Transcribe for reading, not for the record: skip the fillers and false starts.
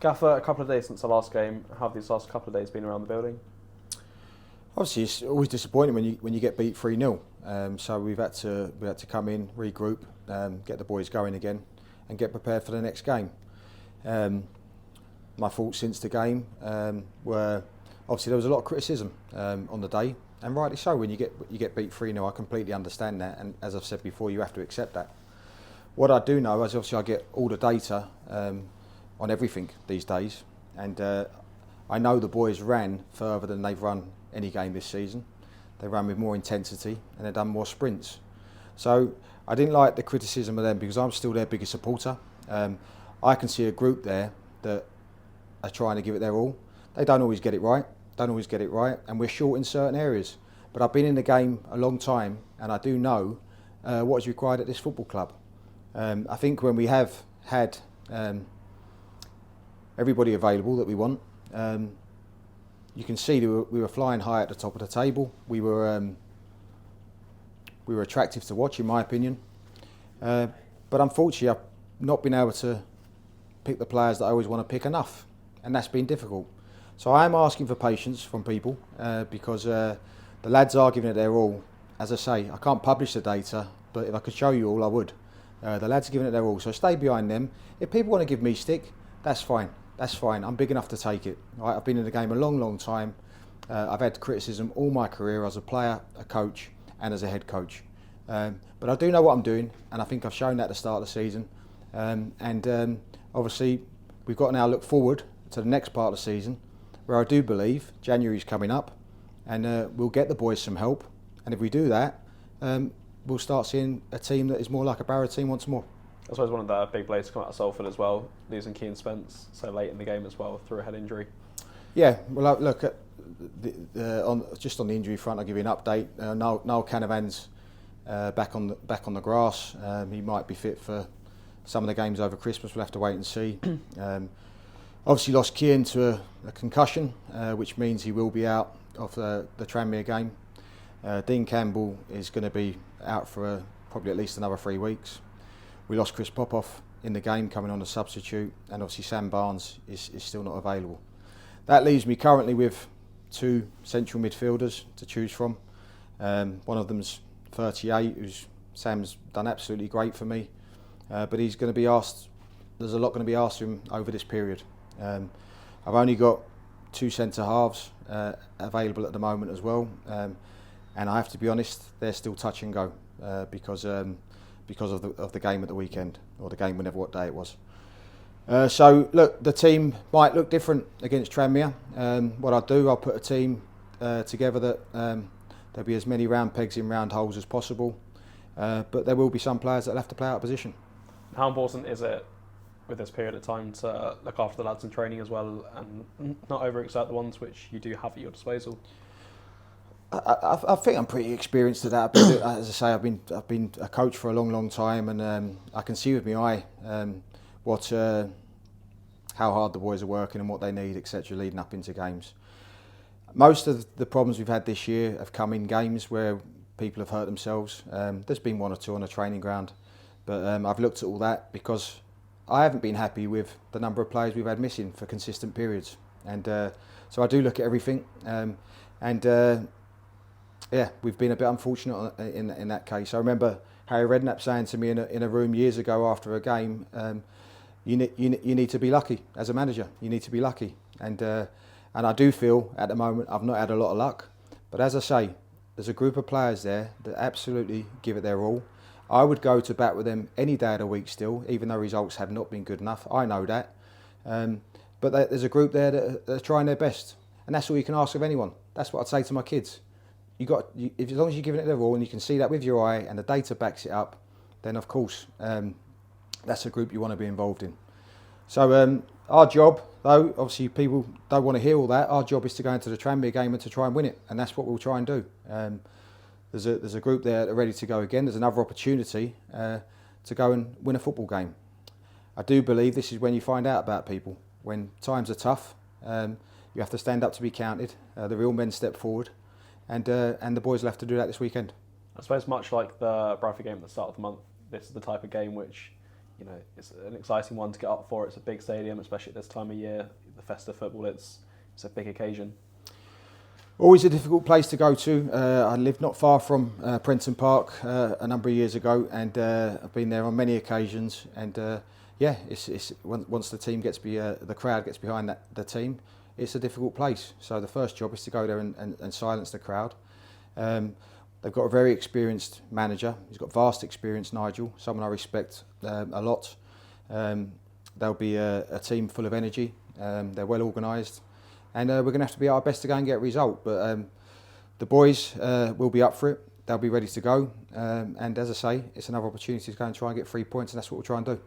Gaffer, a couple of days since the last game. How have these last couple of days been around the building? Obviously, it's always disappointing when you get beat 3-0. So we had to come in, regroup, get the boys going again, and get prepared for the next game. My thoughts since the game were obviously there was a lot of criticism on the day, and rightly so. When you get beat 3-0, I completely understand that, and as I've said before, you have to accept that. What I do know is obviously I get all the data on everything these days, and I know the boys ran further than they've run any game this season. They ran with more intensity and they've done more sprints. So I didn't like the criticism of them because I'm still their biggest supporter. I can see a group there that are trying to give it their all. They don't always get it right, and we're short in certain areas. But I've been in the game a long time and I do know what is required at this football club. I think when we have had everybody available that we want, you can see that we were flying high at the top of the table. We were attractive to watch, in my opinion. But unfortunately, I've not been able to pick the players that I always want to pick enough, and that's been difficult. So I am asking for patience from people because the lads are giving it their all. As I say, I can't publish the data, but if I could show you all, I would. The lads are giving it their all, so stay behind them. If people want to give me stick, that's fine. That's fine. I'm big enough to take it. Right? I've been in the game a long, long time. I've had criticism all my career as a player, a coach, and as a head coach. But I do know what I'm doing, and I think I've shown that at the start of the season. Obviously, we've got to now look forward to the next part of the season, where I do believe January's coming up, and we'll get the boys some help. And if we do that, we'll start seeing a team that is more like a Barrow team once more. I suppose one of the big players to come out of Salford as well, losing Keane Spence so late in the game as well through a head injury. Yeah, well, look, just on the injury front, I'll give you an update. Noel Canavan's back on the grass. He might be fit for some of the games over Christmas. We'll have to wait and see. Obviously lost Keane to a concussion, which means he will be out of the Tranmere game. Dean Campbell is going to be out for probably at least another 3 weeks. We lost Chris Popoff in the game, coming on as substitute, and obviously Sam Barnes is still not available. That leaves me currently with 2 central midfielders to choose from. One of them's 38, Sam's done absolutely great for me, but he's going to be asked. There's a lot going to be asked of him over this period. I've only got 2 centre halves available at the moment as well, and I have to be honest, they're still touch and go because of the game at the weekend, or the game whenever what day it was. So look, the team might look different against Tranmere. What I'll put a team together that there'll be as many round pegs in round holes as possible, but there will be some players that will have to play out of position. How important is it with this period of time to look after the lads in training as well and not overexert the ones which you do have at your disposal? I think I'm pretty experienced at that. As I say, I've been a coach for a long, long time, and I can see with my eye how hard the boys are working and what they need, etc., leading up into games. Most of the problems we've had this year have come in games where people have hurt themselves. There's been 1 or 2 on a training ground, but I've looked at all that because I haven't been happy with the number of players we've had missing for consistent periods, and so I do look at everything. Yeah, we've been a bit unfortunate in that case. I remember Harry Redknapp saying to me in a room years ago after a game, you need to be lucky as a manager. You need to be lucky, and I do feel at the moment I've not had a lot of luck. But as I say, there's a group of players there that absolutely give it their all. I would go to bat with them any day of the week still, even though results have not been good enough. I know that, but there's a group there that are trying their best, and that's all you can ask of anyone. That's what I'd say to my kids. As long as you're giving it their all and you can see that with your eye and the data backs it up, then of course that's a group you want to be involved in. So our job, though, obviously people don't want to hear all that. Our job is to go into the Tranmere game and to try and win it, and that's what we'll try and do. There's a group there that are ready to go again. There's another opportunity to go and win a football game. I do believe this is when you find out about people. When times are tough, you have to stand up to be counted. The real men step forward. And the boys will have to do that this weekend. I suppose much like the Bradford game at the start of the month, this is the type of game which it's an exciting one to get up for. It's a big stadium, especially at this time of year. The festive football, it's a big occasion. Always a difficult place to go to. I lived not far from Prenton Park a number of years ago, and I've been there on many occasions. And it's once the team the crowd gets behind the team, it's a difficult place. So the first job is to go there and silence the crowd. They've got a very experienced manager. He's got vast experience, Nigel, someone I respect a lot. They'll be a team full of energy. They're well organised. And we're going to have to be our best to go and get a result. But the boys will be up for it. They'll be ready to go. And as I say, it's another opportunity to go and try and get 3 points, and that's what we'll try and do.